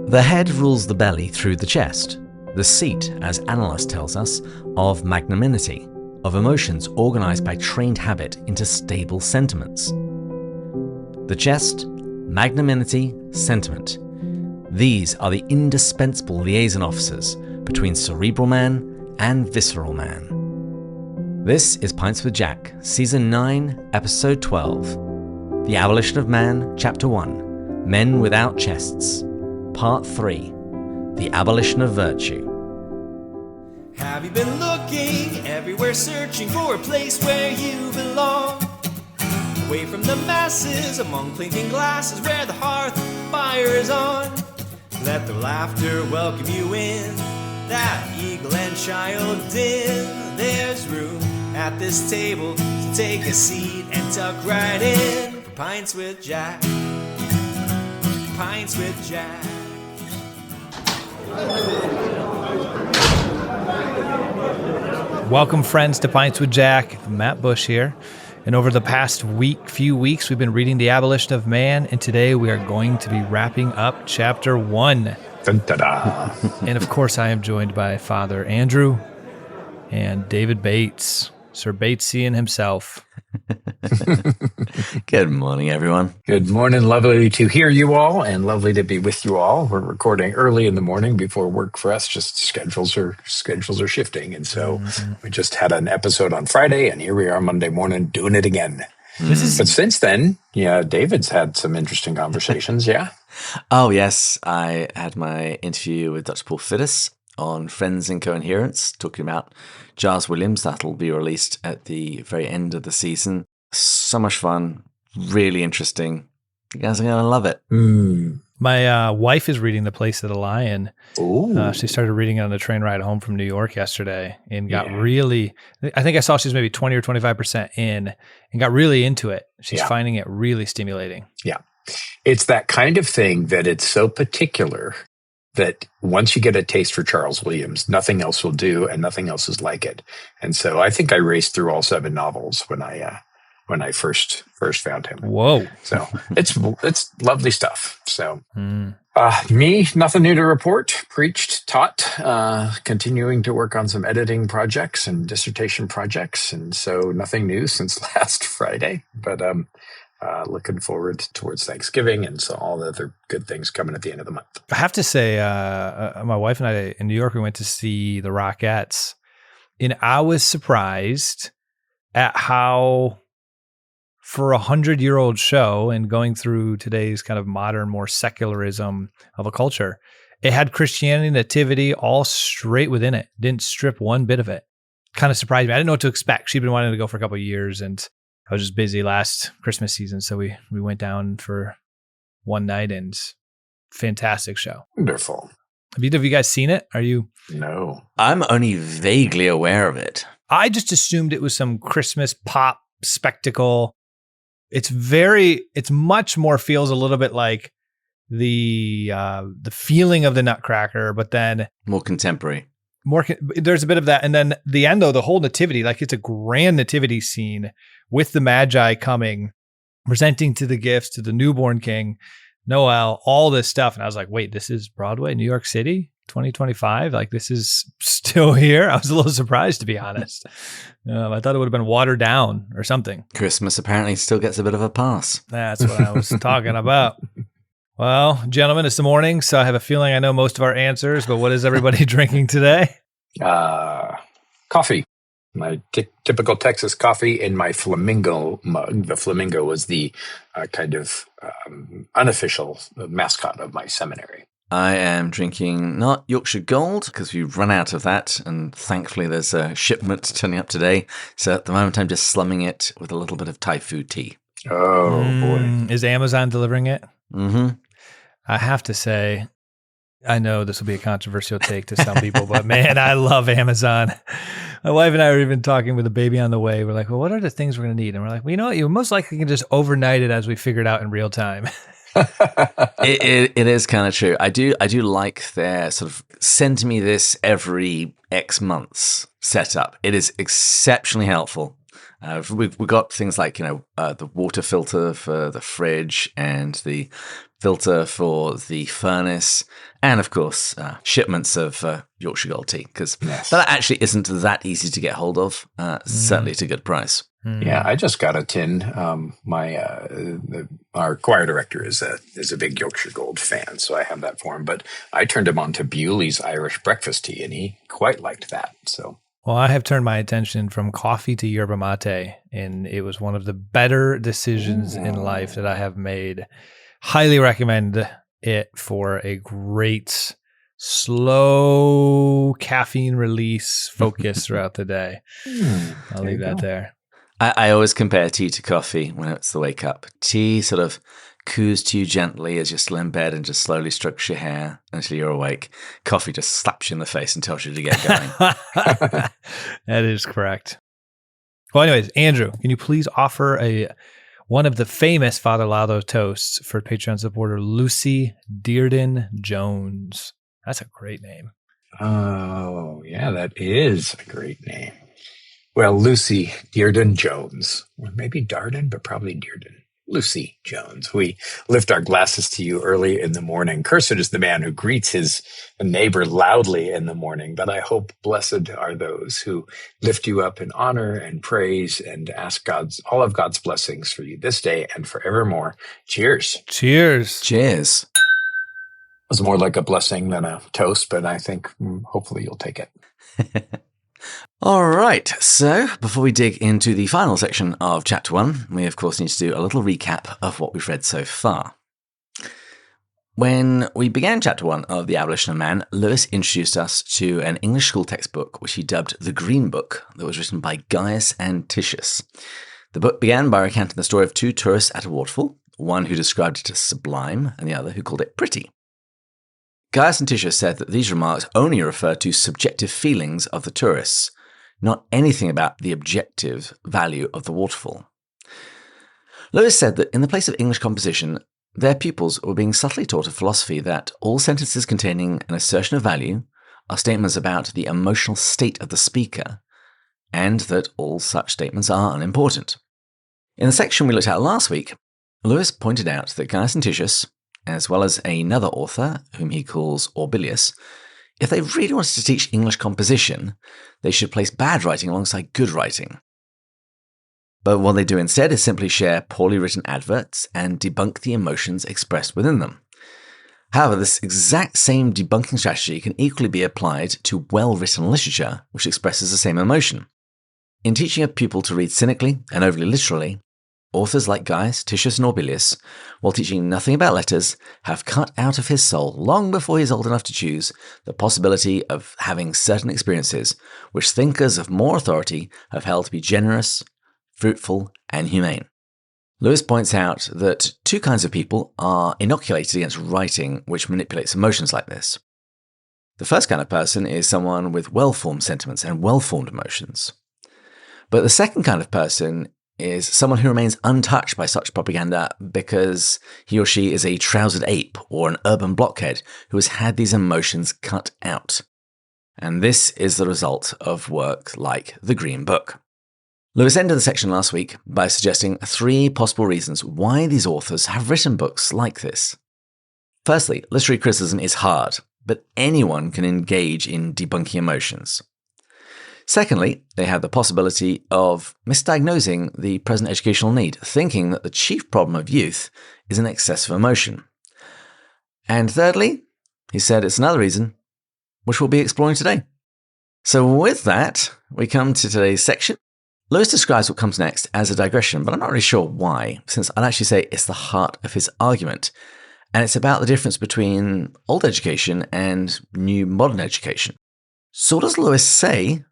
The head rules the belly through the chest. The seat, as Annalus tells us, of magnanimity, of emotions organized by trained habit into stable sentiments. The chest, magnanimity, sentiment. These are the indispensable liaison officers between cerebral man and visceral man. This is Pints with Jack, Season 9, Episode 12. The Abolition of Man, Chapter 1. Men Without Chests. Part 3. The Abolition of Virtue. Have you been looking everywhere, searching for a place where you belong? Away from the masses, among clinking glasses, where the hearth fire is on. Let their laughter welcome you in, that eagle and child din. There's room at this table, so take a seat and tuck right in. For Pints with Jack. Pints with Jack. Welcome, friends, to Pints with Jack. Matt Bush here. And over the past few weeks, we've been reading The Abolition of Man, and today we are going to be wrapping up Chapter 1. Dun-da-da. And of course, I am joined by Father Andrew and David Bates, Sir Batesian himself. Good morning, everyone. Good morning. Lovely to hear you all and lovely to be with you all. We're recording early in the morning before work for us. Just schedules are shifting. And so we just had an episode on Friday and here we are Monday morning doing it again. But since then, yeah, David's had some interesting conversations. Yeah. Oh, yes. I had my interview with Dr. Paul Fiddes on Friends in Coherence, talking about Giles Williams. That'll be released at the very end of the season. So much fun, really interesting. You guys are going to love it. My wife is reading The Place of the Lion. She started reading it on the train ride home from New York yesterday and got really, I think I saw she's maybe 20 or 25% in and got really into it. She's finding it really stimulating. Yeah. It's that kind of thing that it's so particular that once you get a taste for Charles Williams, nothing else will do and nothing else is like it. And so I think I raced through all 7 novels when I first found him. Whoa. So it's lovely stuff. So me, nothing new to report. Preached, taught, continuing to work on some editing projects and dissertation projects. And so nothing new since last Friday, but looking forward towards Thanksgiving and so all the other good things coming at the end of the month. I have to say, my wife and I in New York, we went to see the Rockettes, and I was surprised at how, for a 100-year-old show and going through today's kind of modern, more secularism of a culture, it had Christianity, nativity all straight within it. Didn't strip one bit of it. Kind of surprised me. I didn't know what to expect. She'd been wanting to go for a couple of years, and I was just busy last Christmas season, so we went down for one night, and fantastic show. Wonderful. Have you guys seen it? Are you? No. I'm only vaguely aware of it. I just assumed it was some Christmas pop spectacle. It's much more feels a little bit like the feeling of the Nutcracker, but then More contemporary. There's a bit of that. And then the end, though, the whole nativity, like it's a grand nativity scene with the Magi coming, presenting to the gifts to the newborn king, Noel, all this stuff. And I was like, wait, this is Broadway, New York City, 2025? Like, this is still here? I was a little surprised, to be honest. I thought it would have been watered down or something. Christmas apparently still gets a bit of a pass. That's what I was talking about. Well, gentlemen, it's the morning, so I have a feeling I know most of our answers, but what is everybody drinking today? Coffee. My typical Texas coffee in my flamingo mug. The flamingo was the kind of unofficial mascot of my seminary. I am drinking not Yorkshire Gold because we've run out of that, and thankfully there's a shipment turning up today. So at the moment I'm just slumming it with a little bit of Thai food tea. Oh, boy. Is Amazon delivering it? Mm-hmm. I have to say, I know this will be a controversial take to some people, but man, I love Amazon. My wife and I were even talking with the baby on the way. We're like, well, what are the things we're going to need? And we're like, well, you know what? You most likely can just overnight it as we figure it out in real time. It is kind of true. I do like their sort of send me this every X months setup. It is exceptionally helpful. We've got things like, the water filter for the fridge and the filter for the furnace, and of course, shipments of Yorkshire Gold tea, because that actually isn't that easy to get hold of, certainly at a good price. Yeah, I just got a tin. Our choir director is a big Yorkshire Gold fan, so I have that for him. But I turned him on to Bewley's Irish breakfast tea, and he quite liked that. So, well, I have turned my attention from coffee to yerba mate, and it was one of the better decisions in life that I have made. Highly recommend it for a great, slow caffeine release focus throughout the day. I'll leave that there. I always compare tea to coffee when it's the wake up. Tea sort of coos to you gently as you're still in bed and just slowly strokes your hair until you're awake. Coffee just slaps you in the face and tells you to get going. That is correct. Well, anyways, Andrew, can you please offer one of the famous Father Lado toasts for Patreon supporter Lucy Dearden Jones? That's a great name. Oh, yeah, that is a great name. Well, Lucy Dearden Jones, or maybe Darden, but probably Dearden. Lucy Jones, we lift our glasses to you early in the morning. Cursed is the man who greets his neighbor loudly in the morning, but I hope blessed are those who lift you up in honor and praise and ask all of God's blessings for you this day and forevermore. Cheers. Cheers. Cheers. It was more like a blessing than a toast, but I think hopefully you'll take it. All right, so before we dig into the final section of Chapter 1, we of course need to do a little recap of what we've read so far. When we began Chapter 1 of The Abolition of Man, Lewis introduced us to an English school textbook which he dubbed the Green Book, that was written by Gaius and Titius. The book began by recounting the story of two tourists at a waterfall, one who described it as sublime and the other who called it pretty. Gaius and Titius said that these remarks only refer to subjective feelings of the tourists, not anything about the objective value of the waterfall. Lewis said that in the place of English composition, their pupils were being subtly taught a philosophy that all sentences containing an assertion of value are statements about the emotional state of the speaker, and that all such statements are unimportant. In the section we looked at last week, Lewis pointed out that Gaius and Titius, as well as another author, whom he calls Abolition, if they really wanted to teach English composition, they should place bad writing alongside good writing. But what they do instead is simply share poorly written adverts and debunk the emotions expressed within them. However, this exact same debunking strategy can equally be applied to well-written literature, which expresses the same emotion. In teaching a pupil to read cynically and overly literally, authors like Gaius, Titius, and Abolition, while teaching nothing about letters, have cut out of his soul, long before he is old enough to choose, the possibility of having certain experiences which thinkers of more authority have held to be generous, fruitful, and humane. Lewis points out that two kinds of people are inoculated against writing which manipulates emotions like this. The first kind of person is someone with well-formed sentiments and well-formed emotions. But the second kind of person is someone who remains untouched by such propaganda because he or she is a trousered ape or an urban blockhead who has had these emotions cut out. And this is the result of work like the Green Book. Lewis ended the section last week by suggesting 3 possible reasons why these authors have written books like this. Firstly, literary criticism is hard, but anyone can engage in debunking emotions. Secondly, they have the possibility of misdiagnosing the present educational need, thinking that the chief problem of youth is an excess of emotion. And thirdly, he said it's another reason, which we'll be exploring today. So with that, we come to today's section. Lewis describes what comes next as a digression, but I'm not really sure why, since I'd actually say it's the heart of his argument. And it's about the difference between old education and new modern education. So what does Lewis say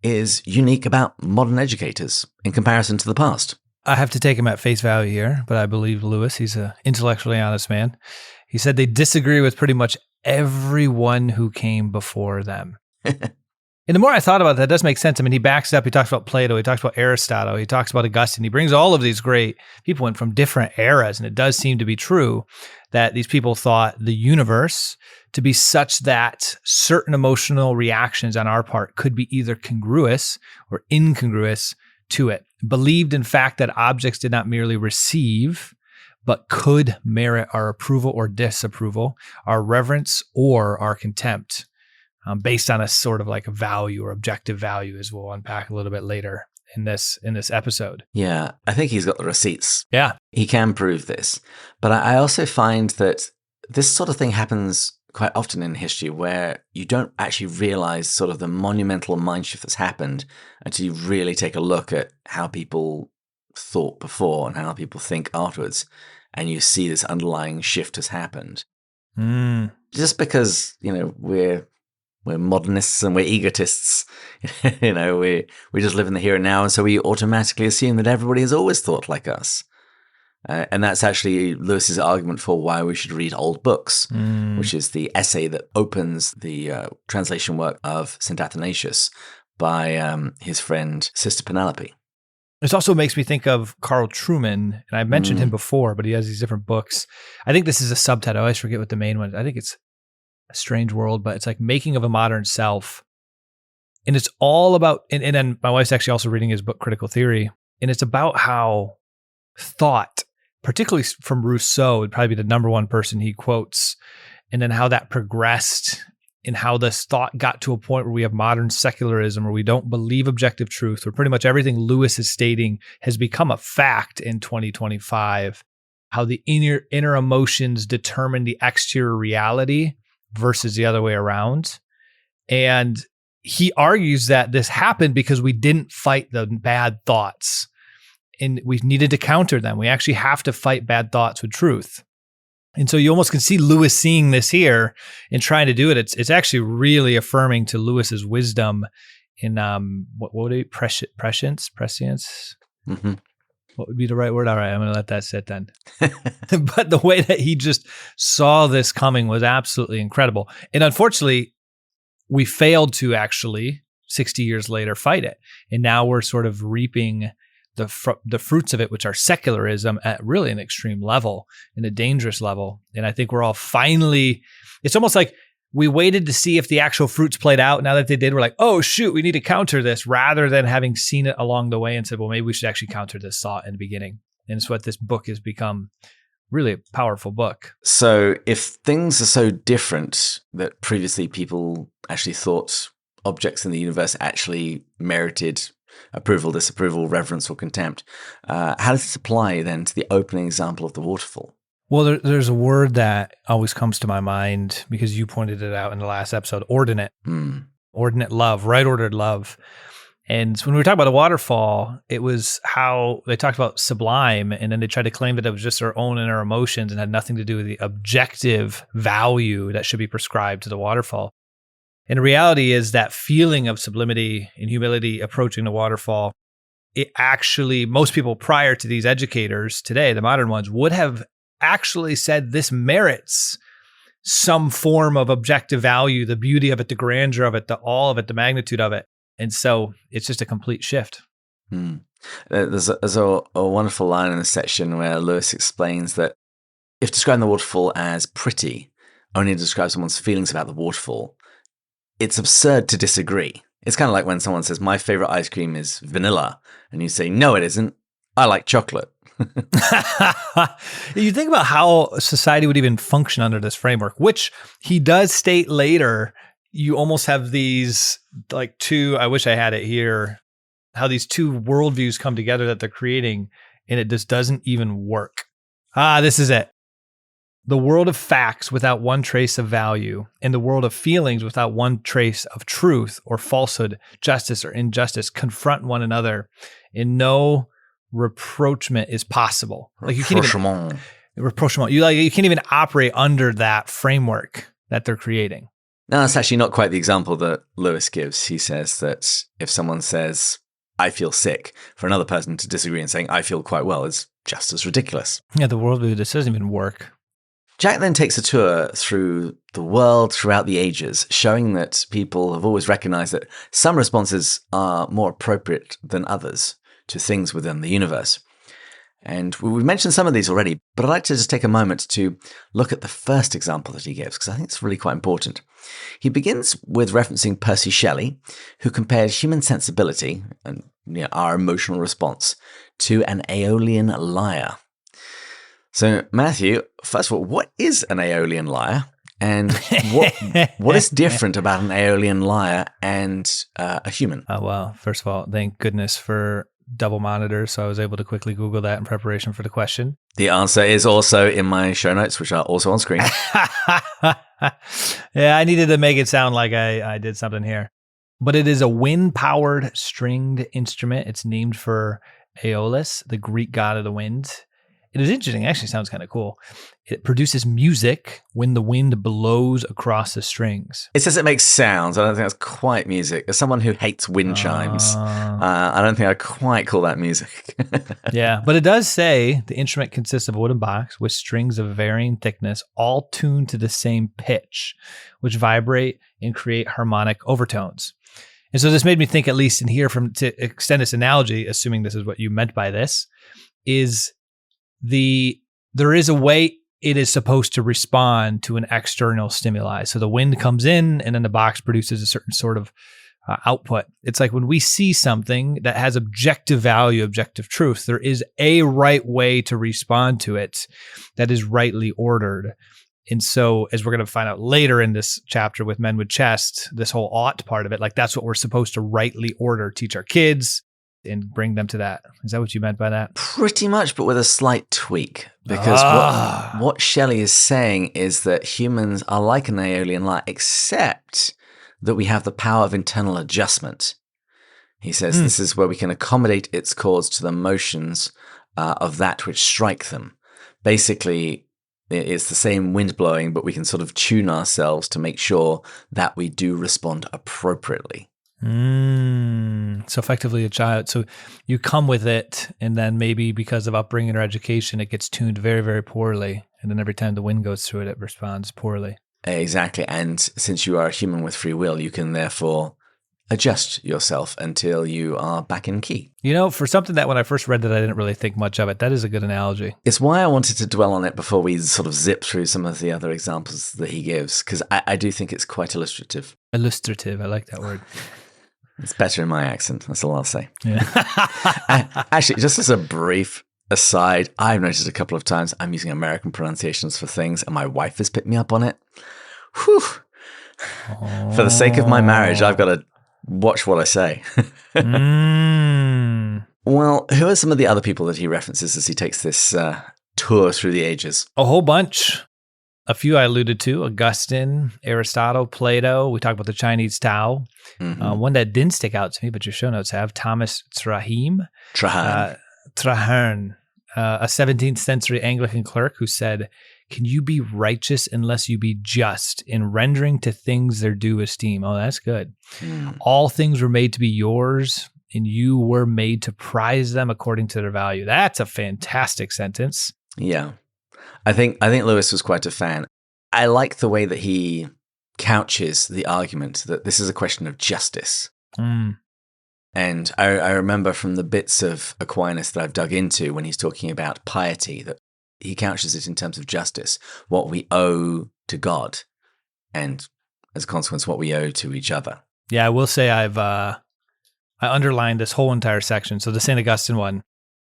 is unique about modern educators in comparison to the past? I have to take him at face value here, but I believe Lewis, he's an intellectually honest man. He said they disagree with pretty much everyone who came before them. And the more I thought about that, it does make sense. I mean, he backs it up. He talks about Plato. He talks about Aristotle. He talks about Augustine. He brings all of these great people in from different eras. And it does seem to be true that these people thought the universe to be such that certain emotional reactions on our part could be either congruous or incongruous to it. Believed, in fact, that objects did not merely receive, but could merit our approval or disapproval, our reverence or our contempt, based on a sort of like a value or objective value, as we'll unpack a little bit later in this episode. Yeah, I think he's got the receipts. Yeah. He can prove this. But I also find that this sort of thing happens quite often in history where you don't actually realize sort of the monumental mind shift that's happened until you really take a look at how people thought before and how people think afterwards, and you see this underlying shift has happened. Just because, we're modernists and we're egotists, we just live in the here and now, and so we automatically assume that everybody has always thought like us. And that's actually Lewis's argument for why we should read old books, which is the essay that opens the translation work of St. Athanasius by his friend Sister Penelope. This also makes me think of Carl Trueman, and I mentioned him before, but he has these different books. I think this is a subtitle. I always forget what the main one is. I think it's A Strange World, but it's like Making of a Modern Self. And it's all about, and then my wife's actually also reading his book, Critical Theory, and it's about how thought, particularly from Rousseau, would probably be the number one person he quotes, and then how that progressed and how this thought got to a point where we have modern secularism, where we don't believe objective truth, where pretty much everything Lewis is stating has become a fact in 2025, how the inner emotions determine the exterior reality versus the other way around. And he argues that this happened because we didn't fight the bad thoughts. And we needed to counter them. We actually have to fight bad thoughts with truth. And so you almost can see Lewis seeing this here and trying to do it. It's actually really affirming to Lewis's wisdom in what would it be? Prescience? Mm-hmm. What would be the right word? All right, I'm going to let that sit then. But the way that he just saw this coming was absolutely incredible. And unfortunately, we failed to actually, 60 years later, fight it. And now we're sort of reaping the fruits of it, which are secularism at really an extreme level, in a dangerous level. And I think we're all finally, it's almost like we waited to see if the actual fruits played out. Now that they did, we're like, oh shoot, we need to counter this, rather than having seen it along the way and said, well, maybe we should actually counter this thought in the beginning. And it's what this book has become, really a powerful book. So if things are so different that previously people actually thought objects in the universe actually merited approval, disapproval, reverence, or contempt, how does this apply then to the opening example of the waterfall? Well, there's a word that always comes to my mind because you pointed it out in the last episode, ordinate. Ordinate love, right-ordered love. And when we were talking about the waterfall, it was how they talked about sublime, and then they tried to claim that it was just our own inner emotions and had nothing to do with the objective value that should be prescribed to the waterfall. And the reality is that feeling of sublimity and humility approaching the waterfall, it actually, most people prior to these educators today, the modern ones, would have actually said this merits some form of objective value, the beauty of it, the grandeur of it, the all of it, the magnitude of it. And so it's just a complete shift. There's a wonderful line in the section where Lewis explains that if describing the waterfall as pretty only describes someone's feelings about the waterfall, it's absurd to disagree. It's kind of like when someone says, my favorite ice cream is vanilla, and you say, no, it isn't. I like chocolate. You think about how society would even function under this framework, which he does state later. You almost have these like two, I wish I had it here, how these two worldviews come together that they're creating, and it just doesn't even work. This is it. The world of facts without one trace of value, and the world of feelings without one trace of truth or falsehood, justice or injustice, confront one another, and no rapprochement is possible. Like you can't even rapprochement. You can't even operate under that framework that they're creating. No, that's actually not quite the example that Lewis gives. He says that if someone says, I feel sick, for another person to disagree and saying, I feel quite well, is just as ridiculous. Yeah, the worldview, this doesn't even work. Jack then takes a tour through the world throughout the ages, showing that people have always recognized that some responses are more appropriate than others to things within the universe. And we've mentioned some of these already, but I'd like to just take a moment to look at the first example that he gives, because I think it's really quite important. He begins with referencing Percy Shelley, who compared human sensibility and our emotional response to an Aeolian lyre. So, Matthew, first of all, what is an Aeolian lyre? And what is different about an Aeolian lyre and a human? Well, first of all, thank goodness for double monitors, so I was able to quickly Google that in preparation for the question. The answer is also in my show notes, which are also on screen. Yeah, I needed to make it sound like I did something here. But it is a wind-powered stringed instrument. It's named for Aeolus, the Greek god of the wind. It is interesting. It actually sounds kind of cool. It produces music when the wind blows across the strings. It says it makes sounds. I don't think that's quite music. As someone who hates wind chimes, I don't think I'd quite call that music. Yeah, but it does say the instrument consists of a wooden box with strings of varying thickness, all tuned to the same pitch, which vibrate and create harmonic overtones. And so this made me think, at least in here, to extend this analogy, assuming this is what you meant by this, is there is a way it is supposed to respond to an external stimuli. So the wind comes in and then the box produces a certain sort of output. It's like when we see something that has objective value, objective truth, there is a right way to respond to it that is rightly ordered. And so, as we're going to find out later in this chapter with Men with Chest, this whole ought part of it, like that's what we're supposed to rightly order, teach our kids, and bring them to that. Is that what you meant by that? Pretty much, but with a slight tweak. Because what Shelley is saying is that humans are like an Aeolian lyre, except that we have the power of internal adjustment. He says this is where we can accommodate its chords to the motions of that which strike them. Basically, it's the same wind blowing, but we can sort of tune ourselves to make sure that we do respond appropriately. So effectively a child. So you come with it, and then maybe because of upbringing or education, it gets tuned very, very poorly. And then every time the wind goes through it, it responds poorly. Exactly. And since you are a human with free will, you can therefore adjust yourself until you are back in key. You know, for something that when I first read it, I didn't really think much of it. That is a good analogy. It's why I wanted to dwell on it before we sort of zip through some of the other examples that he gives, because I do think it's quite illustrative. Illustrative. I like that word. It's better in my accent. That's all I'll say. Yeah. Actually, just as a brief aside, I've noticed a couple of times I'm using American pronunciations for things, and my wife has picked me up on it. Whew. For the sake of my marriage, I've got to watch what I say. Well, who are some of the other people that he references as he takes this tour through the ages? A whole bunch. A few I alluded to: Augustine, Aristotle, Plato. We talked about the Chinese Tao. One that didn't stick out to me, but your show notes have, Thomas Traherne, a 17th century Anglican clerk who said, "Can you be righteous unless you be just in rendering to things their due esteem?" Oh, that's good. All things were made to be yours, and you were made to prize them according to their value. That's a fantastic sentence. Yeah. I think Lewis was quite a fan. I like the way that he couches the argument that this is a question of justice. And I remember from the bits of Aquinas that I've dug into when he's talking about piety, that he couches it in terms of justice, what we owe to God, and as a consequence, what we owe to each other. Yeah, I will say I underlined this whole entire section. So the St. Augustine one.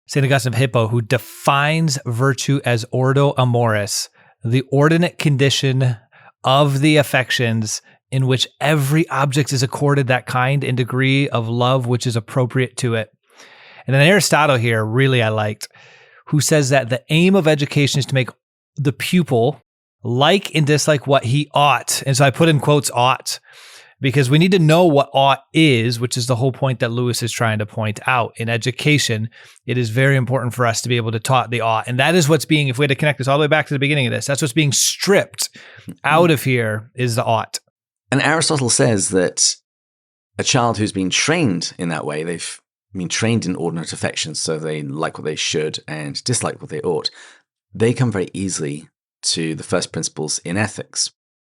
St. Augustine of Hippo, who defines virtue as ordo amoris, the ordinate condition of the affections in which every object is accorded that kind and degree of love which is appropriate to it. And then Aristotle here, really I liked, who says that the aim of education is to make the pupil like and dislike what he ought. And so I put in quotes ought, because we need to know what ought is, which is the whole point that Lewis is trying to point out. In education, it is very important for us to be able to taught the ought. And that is what's being, if we had to connect this all the way back to the beginning of this, that's what's being stripped out of here is the ought. And Aristotle says that a child who's been trained in that way, they've been trained in ordinate affections, so they like what they should and dislike what they ought, they come very easily to the first principles in ethics.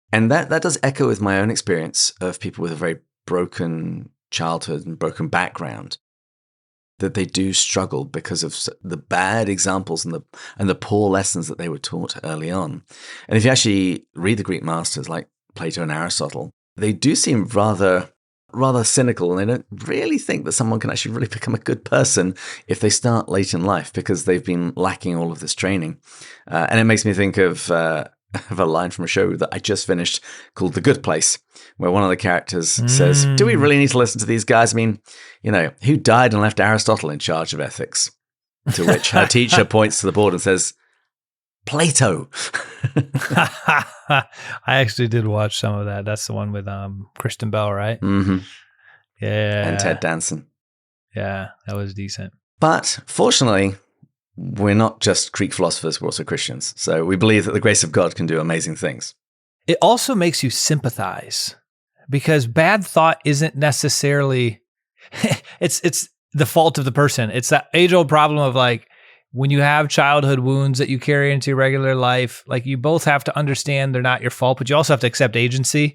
And that does echo with my own experience of people with a very broken childhood and broken background, that they do struggle because of the bad examples and the poor lessons that they were taught early on. And if you actually read the Greek masters like Plato and Aristotle, they do seem rather rather cynical, and they don't really think that someone can actually really become a good person if they start late in life because they've been lacking all of this training. And it makes me think of a line from a show that I just finished called The Good Place, where one of the characters says, do we really need to listen to these guys? I mean, who died and left Aristotle in charge of ethics? To which her teacher points to the board and says, Plato. I actually did watch some of that. That's the one with Kristen Bell, right? Mm-hmm. Yeah. And Ted Danson. Yeah, that was decent. But fortunately, we're not just Greek philosophers, we're also Christians. So we believe that the grace of God can do amazing things. It also makes you sympathize because bad thought isn't necessarily, it's the fault of the person. It's that age-old problem of like, when you have childhood wounds that you carry into your regular life, like you both have to understand they're not your fault, but you also have to accept agency.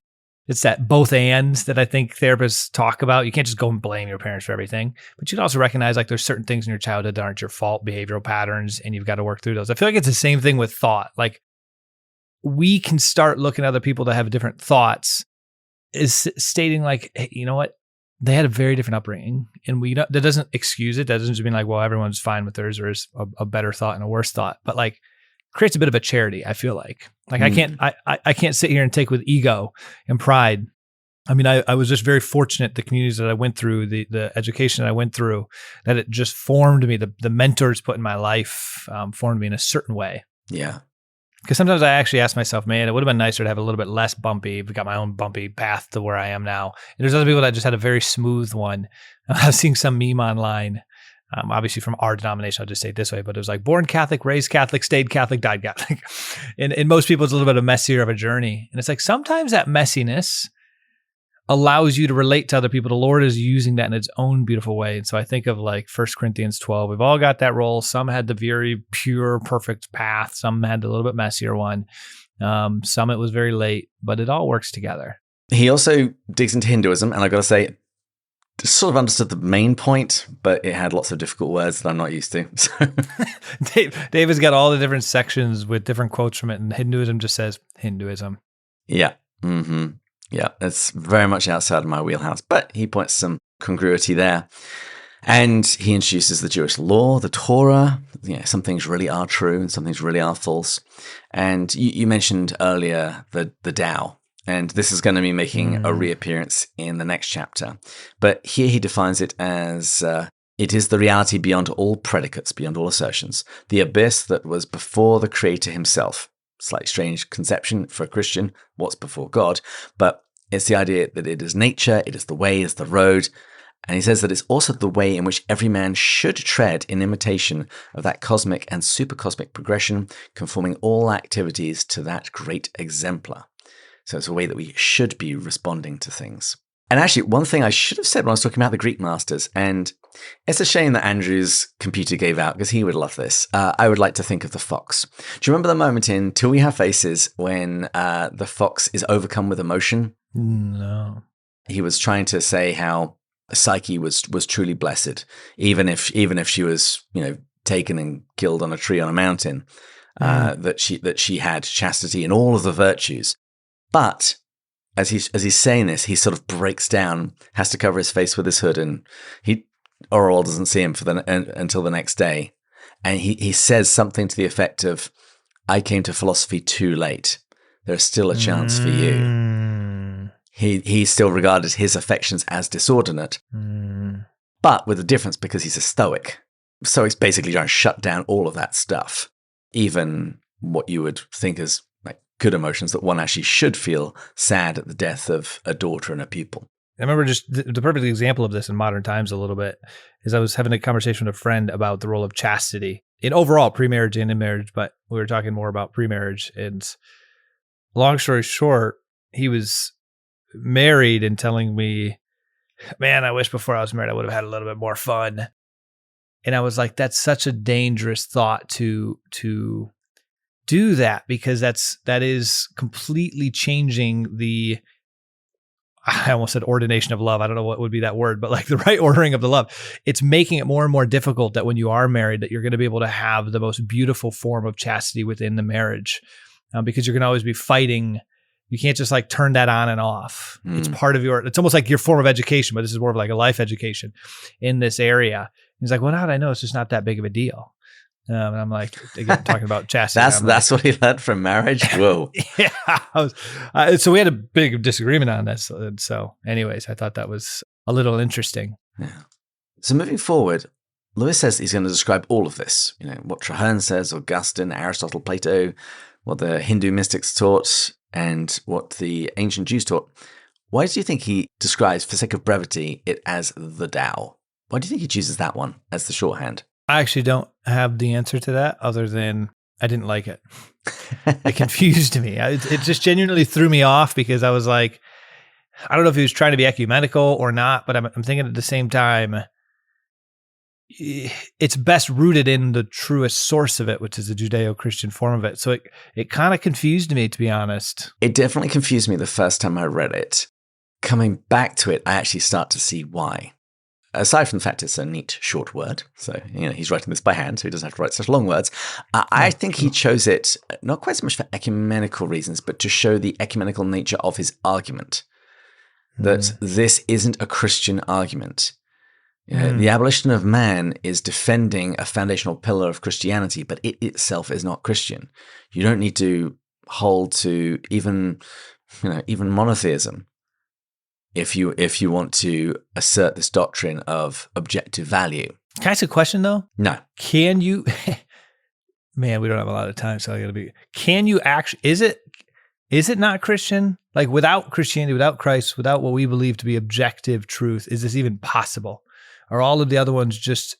It's that both ands that I think therapists talk about. You can't just go and blame your parents for everything, but you can also recognize like there's certain things in your childhood that aren't your fault, behavioral patterns, and you've got to work through those. I feel like it's the same thing with thought. Like we can start looking at other people that have different thoughts is stating like, hey, you know what? They had a very different upbringing, and that doesn't excuse it. That doesn't just mean like, well, everyone's fine with theirs, or is a better thought and a worse thought, but like creates a bit of a charity. I feel like I can't sit here and take with ego and pride. I mean, I was just very fortunate. The communities that I went through, the education that I went through, that it just formed me. The mentors put in my life formed me in a certain way. Yeah. Because sometimes I actually ask myself, man, it would have been nicer to have a little bit less bumpy. I've got my own bumpy path to where I am now. And there's other people that just had a very smooth one. I was seeing some meme online, obviously from our denomination, I'll just say it this way, but it was like born Catholic, raised Catholic, stayed Catholic, died Catholic. And in most people, it's a little bit of messier of a journey. And it's like sometimes that messiness allows you to relate to other people. The Lord is using that in its own beautiful way. And so I think of like 1 Corinthians 12. We've all got that role. Some had the very pure, perfect path. Some had a little bit messier one. Some it was very late, but it all works together. He also digs into Hinduism, and I got to say, sort of understood the main point, but it had lots of difficult words that I'm not used to. So. David's got all the different sections with different quotes from it, and Hinduism just says Hinduism. Yeah. Mm-hmm. Yeah, it's very much outside of my wheelhouse, but he points some congruity there. And he introduces the Jewish law, the Torah. Some things really are true and some things really are false. And you mentioned earlier the Tao, and this is going to be making a reappearance in the next chapter. But here he defines it as it is the reality beyond all predicates, beyond all assertions, the abyss that was before the Creator himself. Slightly strange conception for a Christian, what's before God, but it's the idea that it is nature, it is the way, it is the road, and he says that it's also the way in which every man should tread in imitation of that cosmic and supercosmic progression, conforming all activities to that great exemplar. So it's a way that we should be responding to things. And actually, one thing I should have said when I was talking about the Greek masters, and it's a shame that Andrew's computer gave out because he would love this. I would like to think of the fox. Do you remember the moment in Till We Have Faces when the fox is overcome with emotion? No. He was trying to say how Psyche was truly blessed, even if she was taken and killed on a tree on a mountain. That she had chastity and all of the virtues, but as he's saying this, he sort of breaks down, has to cover his face with his hood, and Aurel doesn't see him until the next day. And he says something to the effect of, I came to philosophy too late. There's still a chance for you. He still regarded his affections as disordinate, but with a difference because he's a Stoic. Stoics basically trying to shut down all of that stuff, even what you would think as good emotions that one actually should feel sad at the death of a daughter and a pupil. I remember just the perfect example of this in modern times a little bit is I was having a conversation with a friend about the role of chastity in overall pre-marriage and in marriage, but we were talking more about pre-marriage. And long story short, he was married and telling me, man, I wish before I was married I would have had a little bit more fun. And I was like, that's such a dangerous thought to do that, because that is completely changing the, I almost said ordination of love. I don't know what would be that word, but like the right ordering of the love. It's making it more and more difficult that when you are married, that you're going to be able to have the most beautiful form of chastity within the marriage, because you're going to always be fighting, You can't just like turn that on and off. It's part of it's almost like your form of education, but this is more of like a life education in this area. He's like, well, how did I know? It's just not that big of a deal. And I'm like, again, talking about chastity. That's what he learned from marriage. Whoa. Yeah. So we had a big disagreement on this. So anyways, I thought that was a little interesting. Yeah. So moving forward, Lewis says he's going to describe all of this, what Traherne says, Augustine, Aristotle, Plato, what the Hindu mystics taught, and what the ancient Jews taught. Why do you think he describes, for sake of brevity, it as the Tao? Why do you think he chooses that one as the shorthand? I actually don't have the answer to that other than I didn't like it. It confused me. It just genuinely threw me off because I was like, I don't know if he was trying to be ecumenical or not, but I'm thinking at the same time, it's best rooted in the truest source of it, which is the Judeo-Christian form of it. So it kind of confused me, to be honest. It definitely confused me the first time I read it. Coming back to it, I actually start to see why. Aside from the fact it's a neat short word, so he's writing this by hand, so he doesn't have to write such long words. I think he chose it not quite so much for ecumenical reasons, but to show the ecumenical nature of his argument. That this isn't a Christian argument. The abolition of man is defending a foundational pillar of Christianity, but it itself is not Christian. You don't need to hold to even monotheism if you want to assert this doctrine of objective value. Can I ask a question though? No. Can you? Man, we don't have a lot of time, so I got to be. Can you actually? Is it not Christian? Like without Christianity, without Christ, without what we believe to be objective truth, is this even possible? Are all of the other ones just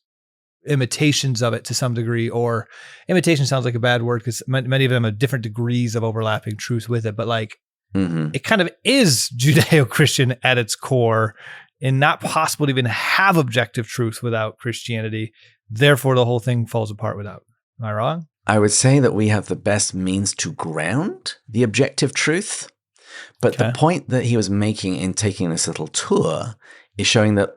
imitations of it to some degree? Or imitation sounds like a bad word because many of them have different degrees of overlapping truth with it. But like, it kind of is Judeo-Christian at its core and not possible to even have objective truth without Christianity. Therefore, the whole thing falls apart without. Am I wrong? I would say that we have the best means to ground the objective truth. But the point that he was making in taking this little tour is showing that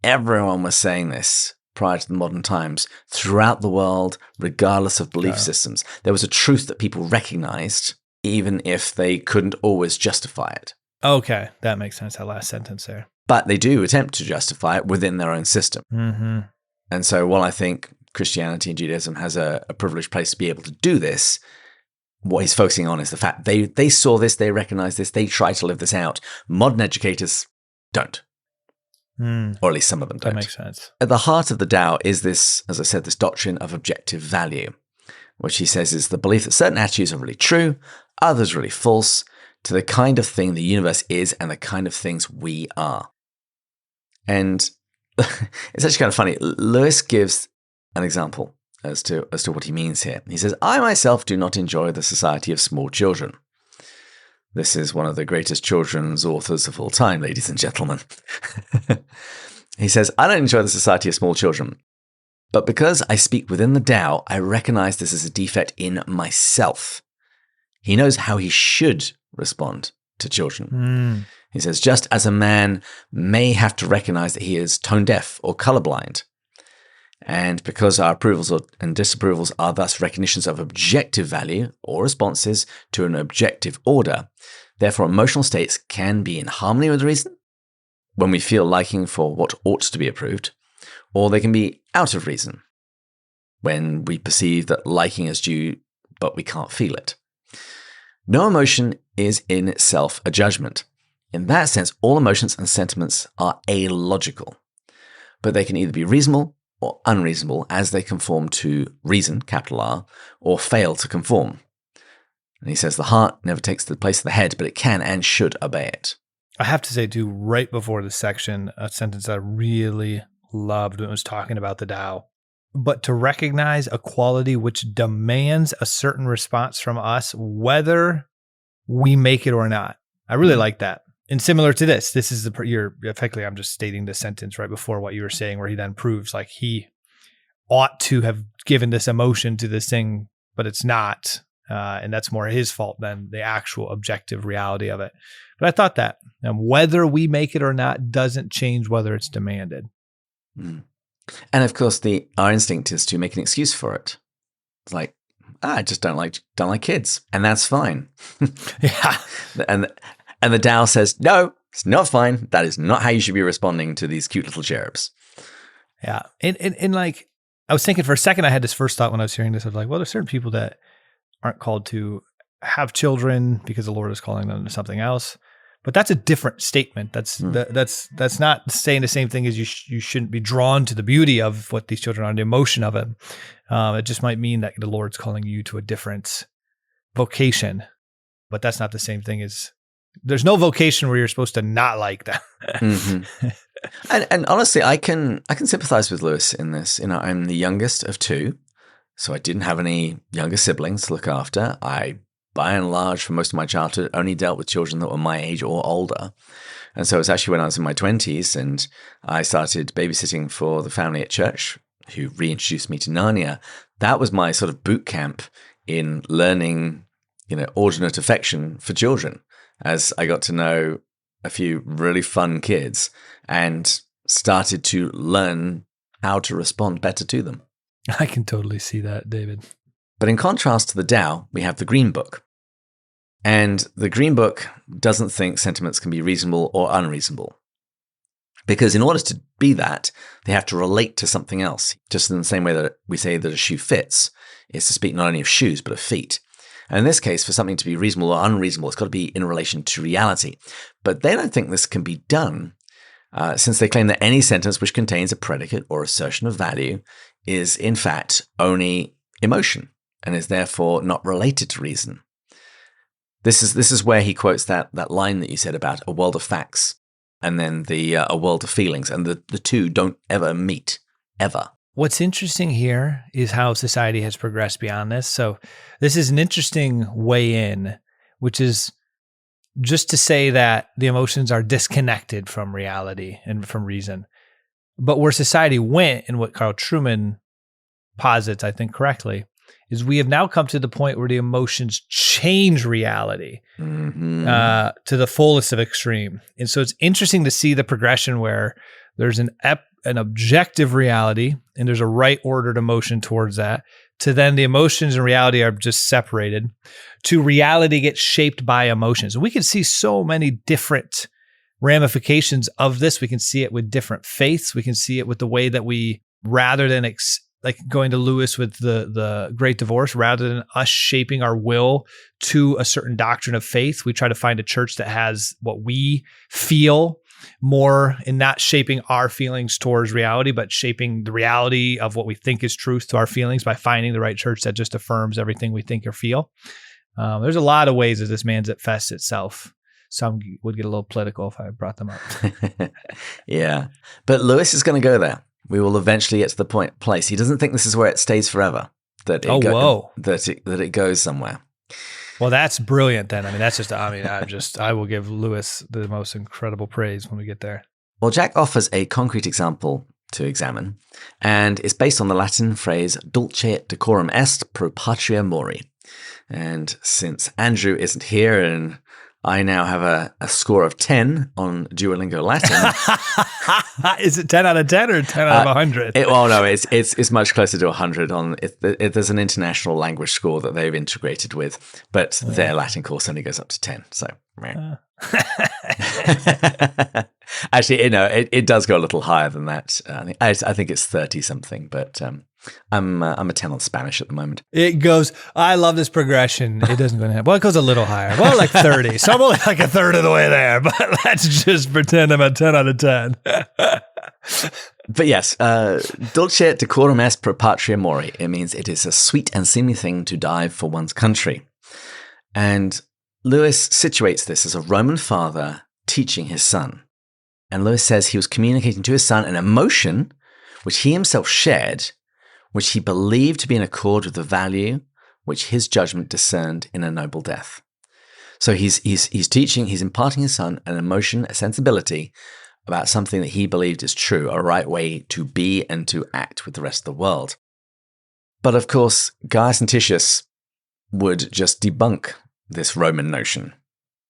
everyone was saying this prior to the modern times throughout the world, regardless of belief systems. There was a truth that people recognized, even if they couldn't always justify it. Okay, that makes sense, that last sentence there. But they do attempt to justify it within their own system. And so while I think Christianity and Judaism has a privileged place to be able to do this, what he's focusing on is the fact they saw this, they recognize this, they try to live this out. Modern educators don't. Or at least some of them don't. That makes sense. At the heart of the Tao is this, as I said, this doctrine of objective value, which he says is the belief that certain attitudes are really true, others really false, to the kind of thing the universe is and the kind of things we are. And it's actually kind of funny. Lewis gives an example as to what he means here. He says, I myself do not enjoy the society of small children. This is one of the greatest children's authors of all time, ladies and gentlemen. He says, I don't enjoy the society of small children, but because I speak within the Tao, I recognize this as a defect in myself. He knows how he should respond to children. He says, just as a man may have to recognize that he is tone deaf or colorblind, and because our approvals and disapprovals are thus recognitions of objective value or responses to an objective order, therefore emotional states can be in harmony with reason when we feel liking for what ought to be approved, or they can be out of reason when we perceive that liking is due but we can't feel it. No emotion is in itself a judgment. In that sense, all emotions and sentiments are alogical, but they can either be reasonable or unreasonable as they conform to reason, capital R, or fail to conform. And he says the heart never takes the place of the head, but it can and should obey it. I have to say, too, right before this section, a sentence I really loved when it was talking about the Tao. But to recognize a quality which demands a certain response from us, whether we make it or not. I really like that. And similar to this is effectively, I'm just stating the sentence right before what you were saying, where he then proves like he ought to have given this emotion to this thing, but it's not. And that's more his fault than the actual objective reality of it. But I thought that whether we make it or not doesn't change whether it's demanded. And of course, our instinct is to make an excuse for it. It's like, I just don't like kids, and that's fine. Yeah. And the Tao says, no, it's not fine. That is not how you should be responding to these cute little cherubs. Yeah. And like, I was thinking for a second, I had this first thought when I was hearing this. I was like, well, there's certain people that aren't called to have children because the Lord is calling them to something else. But that's a different statement. That's not saying the same thing as you shouldn't be drawn to the beauty of what these children are, the emotion of it. It just might mean that the Lord's calling you to a different vocation, but that's not the same thing as there's no vocation where you're supposed to not like them. Mm-hmm. And honestly, I can sympathize with Lewis in this. I'm the youngest of two, so I didn't have any younger siblings to look after. I, by and large, for most of my childhood, only dealt with children that were my age or older. And so it was actually when I was in my 20s and I started babysitting for the family at church who reintroduced me to Narnia. That was my sort of boot camp in learning, ordinate affection for children, as I got to know a few really fun kids and started to learn how to respond better to them. I can totally see that, David. But in contrast to the Tao, we have the Green Book. And the Green Book doesn't think sentiments can be reasonable or unreasonable. Because in order to be that, they have to relate to something else. Just in the same way that we say that a shoe fits, is to speak not only of shoes, but of feet. And in this case, for something to be reasonable or unreasonable, it's got to be in relation to reality. But they don't think this can be done, since they claim that any sentence which contains a predicate or assertion of value is, in fact, only emotion and is therefore not related to reason. This is where he quotes that line that you said about a world of facts and then a world of feelings, and the two don't ever meet, ever. What's interesting here is how society has progressed beyond this. So this is an interesting way in, which is just to say that the emotions are disconnected from reality and from reason. But where society went, and what Carl Trueman posits, I think correctly, is we have now come to the point where the emotions change reality to the fullest of extreme. And so it's interesting to see the progression where there's an objective reality and there's a right ordered emotion towards that, to then the emotions and reality are just separated, to reality gets shaped by emotions. And we can see so many different ramifications of this. We can see it with different faiths. We can see it with the way that we, rather than like going to Lewis with the Great Divorce, rather than us shaping our will to a certain doctrine of faith, we try to find a church that has what we feel more, in not shaping our feelings towards reality, but shaping the reality of what we think is truth to our feelings by finding the right church that just affirms everything we think or feel. There's a lot of ways that this manifests itself. Some would get a little political if I brought them up. Yeah. But Lewis is going to go there. We will eventually get to the place. He doesn't think this is where it stays forever. That it goes somewhere. Well, that's brilliant then. I mean, I will give Lewis the most incredible praise when we get there. Well, Jack offers a concrete example to examine, and it's based on the Latin phrase Dulce decorum est pro patria mori. And since Andrew isn't here and I now have a score of 10 on Duolingo Latin. Is it 10 out of 10 or 10 out of 100? It's much closer to 100 on there's an international language score that they've integrated with, but their Latin course only goes up to 10. So actually, it does go a little higher than that. I think it's 30 something, but I'm a 10 on Spanish at the moment. It goes, I love this progression. It doesn't go ahead. Well, it goes a little higher. Well, like 30. So I'm only like a third of the way there, but let's just pretend I'm a 10 out of 10. But yes, Dulce decorum est pro patria mori. It means it is a sweet and seemly thing to die for one's country. And Lewis situates this as a Roman father teaching his son. And Lewis says he was communicating to his son an emotion which he himself shared, which he believed to be in accord with the value which his judgment discerned in a noble death. So he's teaching, he's imparting his son an emotion, a sensibility about something that he believed is true, a right way to be and to act with the rest of the world. But of course, Gaius and Titius would just debunk this Roman notion,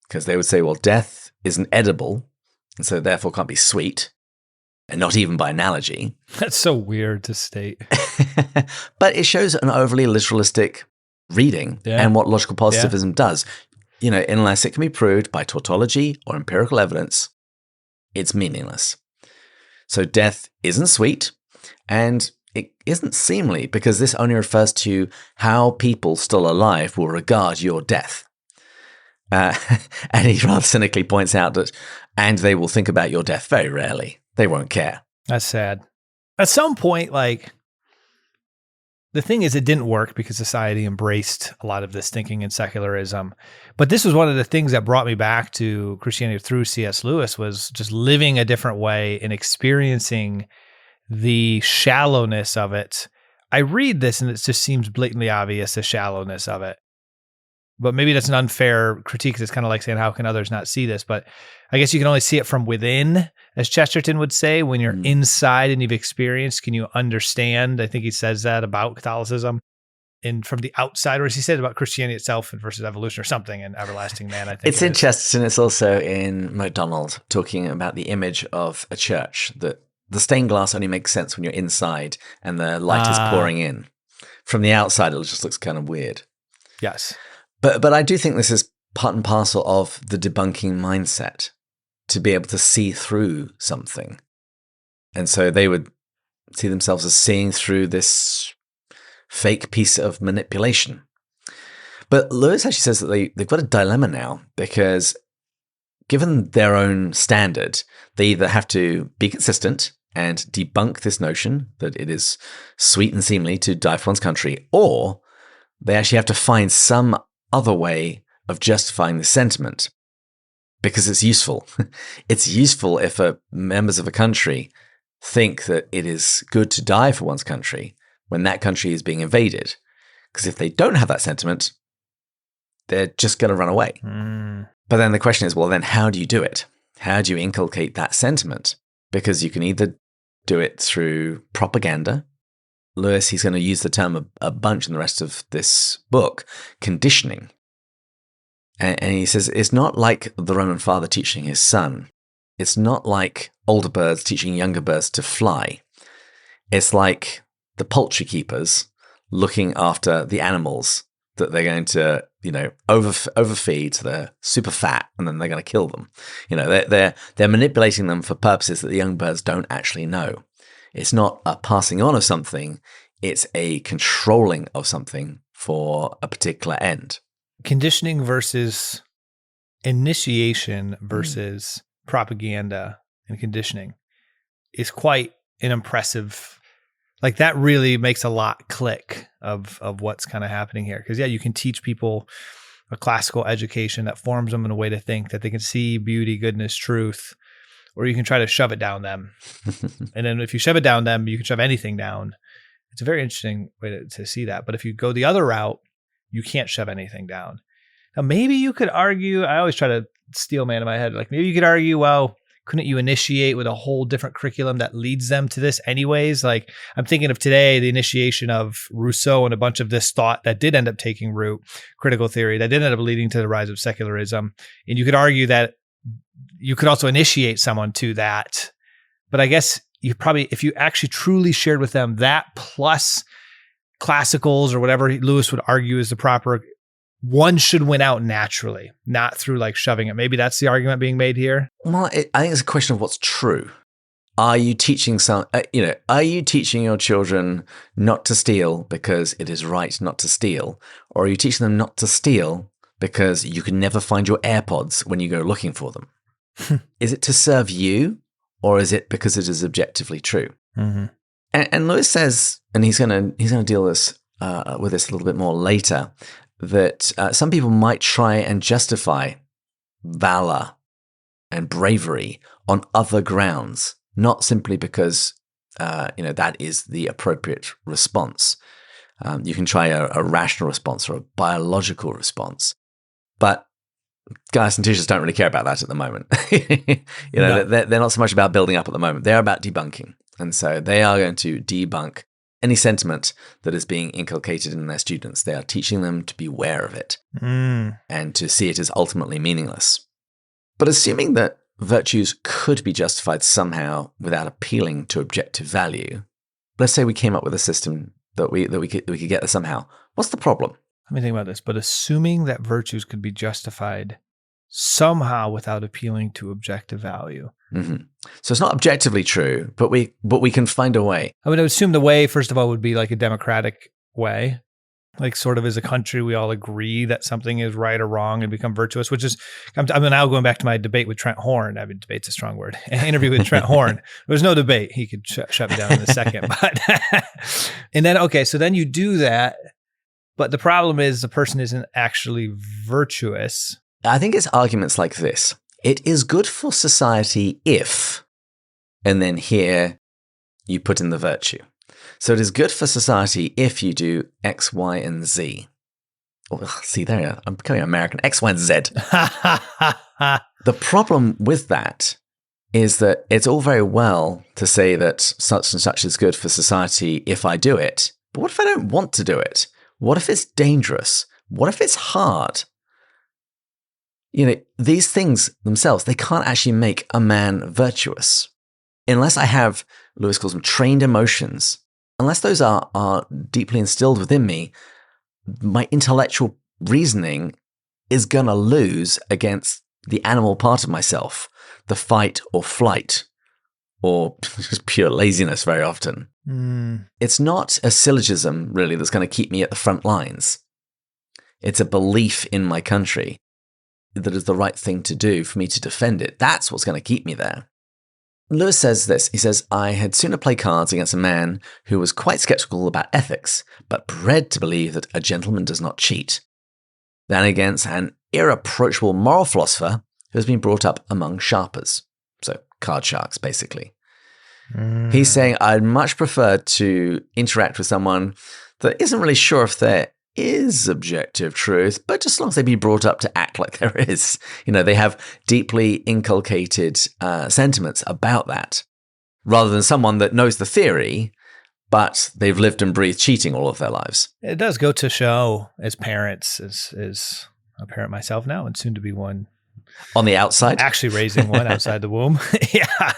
because they would say, well, death isn't edible, and so therefore can't be sweet, and not even by analogy. That's so weird to state. But it shows an overly literalistic reading and what logical positivism does. Unless it can be proved by tautology or empirical evidence, it's meaningless. So death isn't sweet, and it isn't seemly, because this only refers to how people still alive will regard your death. And he rather cynically points out that, and they will think about your death very rarely. They won't care. That's sad. At some point, the thing is, it didn't work because society embraced a lot of this thinking and secularism. But this was one of the things that brought me back to Christianity through C.S. Lewis, was just living a different way and experiencing the shallowness of it. I read this and it just seems blatantly obvious, the shallowness of it. But maybe that's an unfair critique. It's kind of like saying, how can others not see this? But I guess you can only see it from within, as Chesterton would say. When you're inside and you've experienced, can you understand? I think he says that about Catholicism. And from the outside, or as he said about Christianity itself versus evolution or something, and Everlasting Man, I think. It's in Chesterton. It's also in MacDonald, talking about the image of a church, that the stained glass only makes sense when you're inside and the light is pouring in. From the outside, it just looks kind of weird. Yes. But I do think this is part and parcel of the debunking mindset, to be able to see through something. And so they would see themselves as seeing through this fake piece of manipulation. But Lewis actually says that they've got a dilemma now, because given their own standard, they either have to be consistent and debunk this notion that it is sweet and seemly to die for one's country, or they actually have to find some other way of justifying the sentiment, because it's useful. It's useful if members of a country think that it is good to die for one's country when that country is being invaded. Because if they don't have that sentiment, they're just going to run away. But then the question is, well, then how do you do it? How do you inculcate that sentiment? Because you can either do it through propaganda. Lewis, he's going to use the term a bunch in the rest of this book, conditioning. And he says, it's not like the Roman father teaching his son. It's not like older birds teaching younger birds to fly. It's like the poultry keepers looking after the animals that they're going to, overfeed, so they're super fat, and then they're going to kill them. They're manipulating them for purposes that the young birds don't actually know. It's not a passing on of something, it's a controlling of something for a particular end. Conditioning versus initiation versus propaganda and conditioning is quite an impressive, that really makes a lot click of what's kind of happening here. Because you can teach people a classical education that forms them in a way to think that they can see beauty, goodness, truth, or you can try to shove it down them. And then if you shove it down them, you can shove anything down. It's a very interesting way to see that. But if you go the other route, you can't shove anything down. Now, maybe you could argue, I always try to steel man in my head, maybe you could argue, well, couldn't you initiate with a whole different curriculum that leads them to this anyways? I'm thinking of today, the initiation of Rousseau and a bunch of this thought that did end up taking root, critical theory, that did end up leading to the rise of secularism. And you could argue that you could also initiate someone to that. But I guess you probably, if you actually truly shared with them that plus classicals or whatever Lewis would argue is the proper, one should win out naturally, not through shoving it. Maybe that's the argument being made here. Well, I think it's a question of what's true. Are you teaching are you teaching your children not to steal because it is right not to steal? Or are you teaching them not to steal because you can never find your AirPods when you go looking for them? Is it to serve you, or is it because it is objectively true? Mm-hmm. And Lewis says, and he's going to deal with this a little bit more later, that some people might try and justify valor and bravery on other grounds, not simply because that is the appropriate response. You can try a rational response or a biological response, but guys and teachers don't really care about that at the moment. No. They're not so much about building up at the moment. They're about debunking. And so they are going to debunk any sentiment that is being inculcated in their students. They are teaching them to be aware of it and to see it as ultimately meaningless. But assuming that virtues could be justified somehow without appealing to objective value, let's say we came up with a system that we could get there somehow. What's the problem? Let me think about this. But assuming that virtues could be justified somehow without appealing to objective value. Mm-hmm. So it's not objectively true, but we can find a way. I would assume the way, first of all, would be like a democratic way. Like sort of as a country, we all agree that something is right or wrong and become virtuous, which is, I'm now going back to my debate with Trent Horn. I mean, debate's a strong word. An interview with Trent Horn. There was no debate. He could shut me down in a second. But and then, okay, so then you do that. But the problem is the person isn't actually virtuous. I think it's arguments like this. It is good for society if, and then here you put in the virtue. So it is good for society if you do X, Y, and Z. Oh, see, there, I'm becoming American. X, Y, and Z. The problem with that is that it's all very well to say that such and such is good for society if I do it. But what if I don't want to do it? What if it's dangerous? What if it's hard? You know, these things themselves, they can't actually make a man virtuous. Unless I have, Lewis calls them trained emotions, unless those are deeply instilled within me, my intellectual reasoning is going to lose against the animal part of myself, the fight or flight, or just pure laziness very often. It's not a syllogism, really, that's going to keep me at the front lines. It's a belief in my country that is the right thing to do for me to defend it. That's what's going to keep me there. Lewis says this. He says, I had sooner play cards against a man who was quite skeptical about ethics, but bred to believe that a gentleman does not cheat, than against an irreproachable moral philosopher who has been brought up among sharpers. So card sharks, basically. He's saying, I'd much prefer to interact with someone that isn't really sure if there is objective truth, but just as long as they be brought up to act like there is. You know, they have deeply inculcated sentiments about that, rather than someone that knows the theory, but they've lived and breathed cheating all of their lives. It does go to show, as parents, as a parent myself now, and soon to be one. On the outside? Actually raising one outside the womb. Yeah.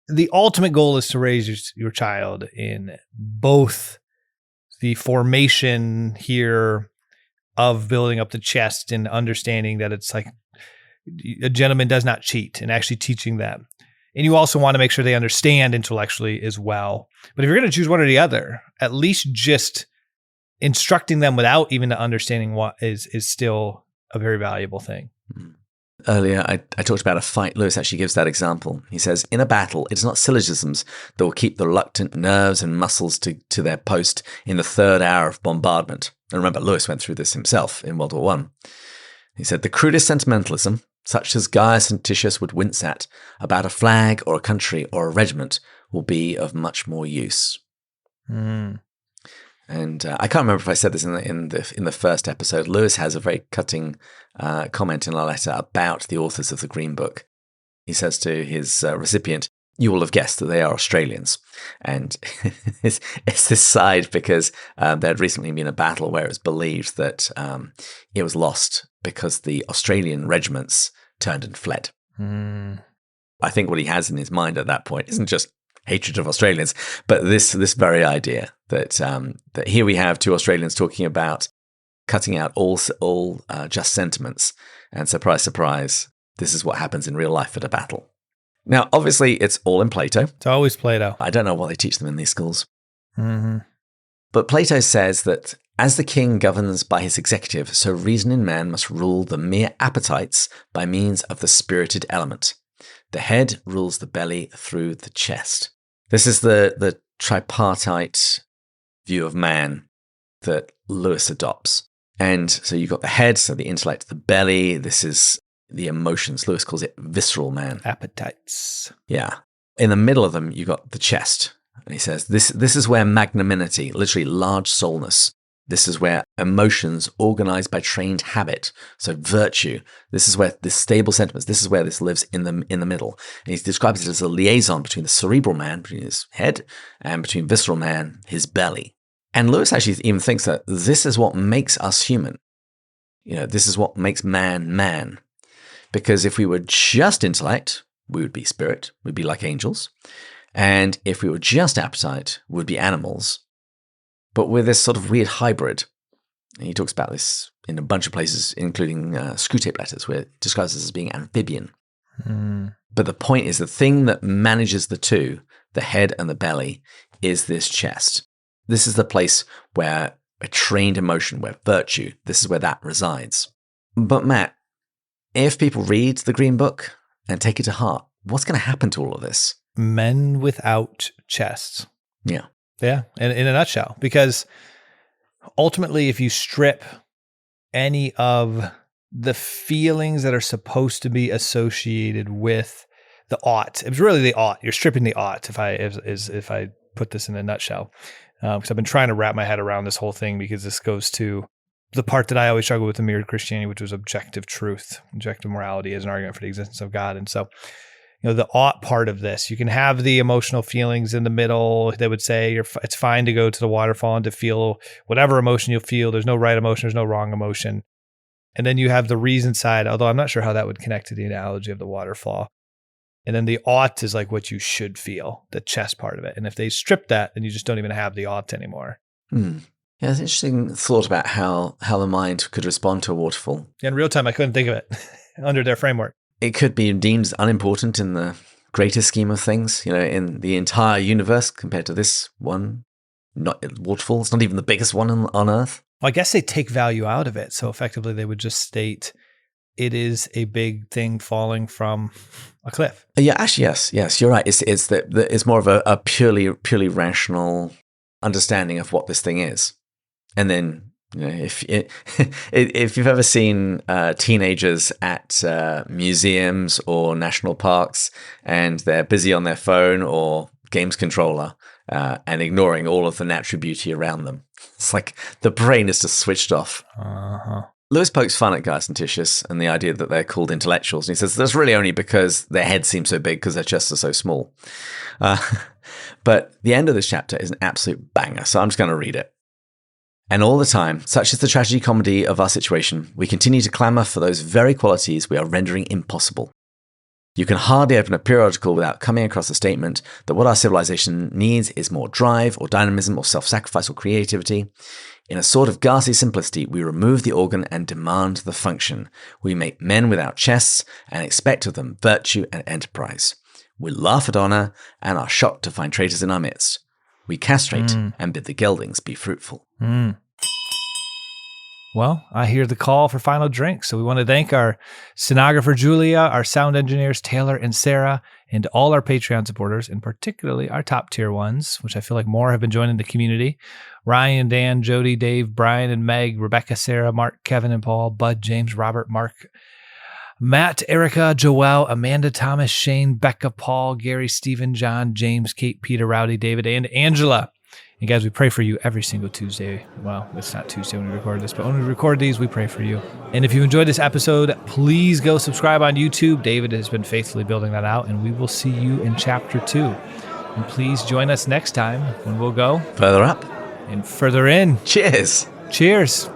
The ultimate goal is to raise your child in both the formation here of building up the chest and understanding that it's like a gentleman does not cheat, and actually teaching that. And you also want to make sure they understand intellectually as well. But if you're going to choose one or the other, at least just instructing them without even the understanding what is still a very valuable thing. Earlier, I talked about a fight. Lewis actually gives that example. He says, in a battle, it is not syllogisms that will keep the reluctant nerves and muscles to their post in the third hour of bombardment. And remember, Lewis went through this himself in World War I. He said, the crudest sentimentalism, such as Gaius and Titius would wince at, about a flag or a country or a regiment, will be of much more use. And I can't remember if I said this in the first episode. Lewis has a very cutting comment in a letter about the authors of the Green Book. He says to his recipient, you will have guessed that they are Australians. And it's this side because there had recently been a battle where it was believed that it was lost because the Australian regiments turned and fled. I think what he has in his mind at that point isn't just hatred of Australians, but this very idea that that here we have two Australians talking about cutting out all just sentiments, and surprise, surprise, this is what happens in real life at a battle. Now, obviously, it's all in Plato. It's always Plato. I don't know what they teach them in these schools. But Plato says that as the king governs by his executive, so reason in man must rule the mere appetites by means of the spirited element. The head rules the belly through the chest. This is the tripartite view of man that Lewis adopts. And so you've got the head, so the intellect, the belly. This is the emotions. Lewis calls it visceral man. Appetites. Yeah. In the middle of them, you've got the chest. And he says, this is where magnanimity, literally large soulness, this is where emotions organized by trained habit, so virtue, this is where this stable sentiments, this is where this lives in the middle. And he describes it as a liaison between the cerebral man, between his head, and between visceral man, his belly. And Lewis actually even thinks that this is what makes us human. You know, this is what makes man man. Because if we were just intellect, we would be spirit, we'd be like angels. And if we were just appetite, we would be animals. But we're this sort of weird hybrid. He talks about this in a bunch of places, including Screwtape Letters, where it describes this as being amphibian. But the point is, the thing that manages the two, the head and the belly, is this chest. This is the place where a trained emotion, where virtue, this is where that resides. But Matt, if people read the Green Book and take it to heart, what's going to happen to all of this? Men without chests. Yeah. Yeah, in a nutshell. Because ultimately, if you strip any of the feelings that are supposed to be associated with the ought, it's really the ought. You're stripping the ought, if I put this in a nutshell. Because I've been trying to wrap my head around this whole thing, because this goes to the part that I always struggle with in Mirrored Christianity, which was objective truth, objective morality as an argument for the existence of God. And so, the ought part of this, you can have the emotional feelings in the middle. They would say it's fine to go to the waterfall and to feel whatever emotion you'll feel. There's no right emotion. There's no wrong emotion. And then you have the reason side, although I'm not sure how that would connect to the analogy of the waterfall. And then the ought is like what you should feel, the chest part of it. And if they strip that, then you just don't even have the ought anymore. Yeah, it's an interesting thought about how the mind could respond to a waterfall. In real time, I couldn't think of it under their framework. It could be deemed unimportant in the greater scheme of things, in the entire universe compared to this one waterfall. It's not even the biggest one on Earth. Well, I guess they take value out of it. So effectively, they would just state it is a big thing falling from a cliff. Yeah, actually, yes, you're right. It's more of a purely rational understanding of what this thing is, and then. If you've ever seen teenagers at museums or national parks and they're busy on their phone or games controller and ignoring all of the natural beauty around them, it's like the brain is just switched off. Lewis pokes fun at Gaius and Titius and the idea that they're called intellectuals, and he says that's really only because their heads seem so big because their chests are so small. But the end of this chapter is an absolute banger, so I'm just going to read it. And all the time, such is the tragedy comedy of our situation, we continue to clamour for those very qualities we are rendering impossible. You can hardly open a periodical without coming across the statement that what our civilization needs is more drive or dynamism or self-sacrifice or creativity. In a sort of ghastly simplicity, we remove the organ and demand the function. We make men without chests and expect of them virtue and enterprise. We laugh at honour and are shocked to find traitors in our midst. We castrate and bid the geldings be fruitful. Well, I hear the call for final drinks. So we want to thank our stenographer, Julia, our sound engineers, Taylor and Sarah, and all our Patreon supporters, and particularly our top tier ones, which I feel like more have been joining the community. Ryan, Dan, Jody, Dave, Brian, and Meg, Rebecca, Sarah, Mark, Kevin, and Paul, Bud, James, Robert, Mark, Matt, Erica, Joelle, Amanda, Thomas, Shane, Becca, Paul, Gary, Stephen, John, James, Kate, Peter, Rowdy, David, and Angela. And guys, we pray for you every single Tuesday. Well, it's not Tuesday when we record this, but when we record these, we pray for you. And if you enjoyed this episode, please go subscribe on YouTube. David has been faithfully building that out, and we will see you in chapter 2. And please join us next time when we'll go further up and further in. Cheers. Cheers.